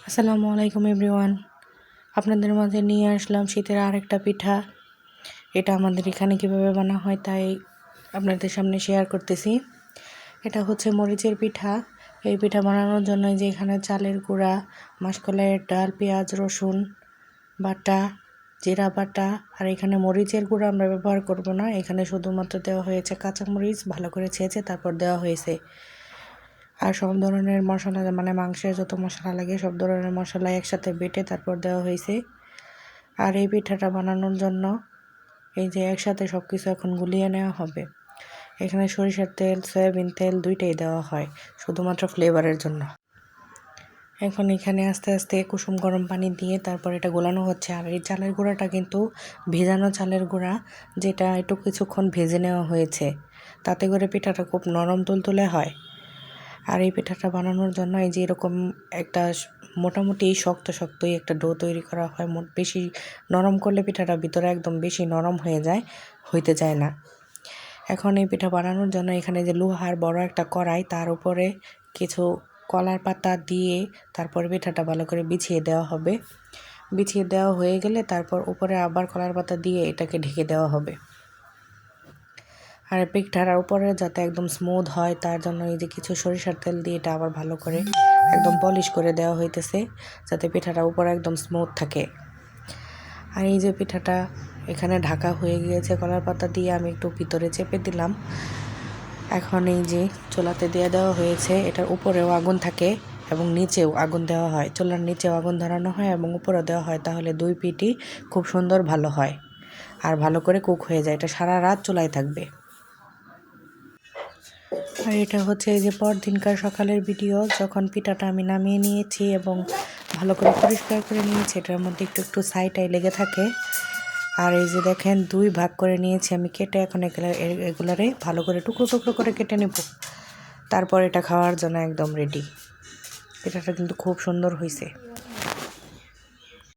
আসসালামু আলাইকুম এভরিওয়ান। আপনাদের মাঝে নিয়ে আসলাম শীতের আরেকটা পিঠা। এটা আমাদের এখানে কীভাবে বানানো হয় তাই আপনাদের সামনে শেয়ার করতেছি। এটা হচ্ছে মরিচের পিঠা। এই পিঠা বানানোর জন্য যে এখানে চালের গুঁড়া, মাসকলাইয়ের ডাল, পেঁয়াজ, রসুন বাটা, জিরা বাটা, আর এখানে মরিচের গুঁড়া আমরা ব্যবহার করব না। এখানে শুধুমাত্র দেওয়া হয়েছে কাঁচামরিচ ভালো করে ছেঁচে তারপর দেওয়া হয়েছে। আর সব ধরনের মশলা মানে মাংসের যত মশলা লাগে সব ধরনের মশলা একসাথে বেটে তারপর দেওয়া হয়েছে। আর এই পিঠাটা বানানোর জন্য এই যে একসাথে সব কিছু এখন গুলিয়ে নেওয়া হবে। এখানে সরিষার তেল, সয়াবিন তেল দুইটাই দেওয়া হয় শুধুমাত্র ফ্লেভারের জন্য। এখন এখানে আস্তে আস্তে কুসুম গরম পানি দিয়ে তারপর এটা গোলানো হচ্ছে। আর এই চালের গুঁড়াটা কিন্তু ভেজানো চালের গুঁড়া, যেটা একটু কিছুক্ষণ ভেজে নেওয়া হয়েছে, তাতে করে পিঠাটা খুব নরম তুলতুলে হয়। আর এই পিঠাটা বানানোর জন্য এই যে এরকম একটা মোটামুটি শক্তই একটা ডো তৈরি করা হয়। বেশি নরম করলে পিঠাটা ভিতরে একদম বেশি নরম হইতে চায় না। এখন এই পিঠা বানানোর জন্য এখানে যে লোহার বড় একটা কড়াই, তার উপরে কিছু কলার পাতা দিয়ে তারপর পিঠাটা ভালো করে বিছিয়ে দেওয়া হবে। বিছিয়ে দেওয়া হয়ে গেলে তারপর উপরে আবার কলার পাতা দিয়ে এটাকে ঢেকে দেওয়া হবে। আর পিঠার উপরে যাতে একদম স্মুথ হয় তার জন্য এই যে কিছু সরিষার তেল দিয়ে এটা আবার ভালো করে একদম পলিশ করে দেওয়া হইতেছে, যাতে পিঠাটা উপরে একদম স্মুথ থাকে। আর এই যে পিঠাটা এখানে ঢাকা হয়ে গিয়েছে কলার পাতা দিয়ে, আমি একটু ভিতরে চেপে দিলাম। এখন এই যে চুলাতে দিয়ে দেওয়া হয়েছে। এটার উপরেও আগুন থাকে এবং নিচেও আগুন দেওয়া হয়। চুলার নিচেও আগুন ধরানো হয় এবং উপরেও দেওয়া হয়, তাহলে দুই পিঠই খুব সুন্দর ভালো হয় আর ভালো করে কুক হয়ে যায়। এটা সারা রাত চুলায় থাকবে। আর এটা হচ্ছে এই যে পরদিনকার সকালের ভিডিও, যখন পিঠাটা আমি নামিয়ে নিয়েছি এবং ভালো করে পরিষ্কার করে নিয়েছি। এটার মধ্যে একটু একটু ছাইটাই লেগে থাকে। আর এই যে দেখেন দুই ভাগ করে নিয়েছি আমি কেটে। এখন এগুলারে ভালো করে টুকরো টুকরো করে কেটে নেব, তারপর এটা খাওয়ার জন্য একদম রেডি। পিঠাটা কিন্তু খুব সুন্দর হয়েছে।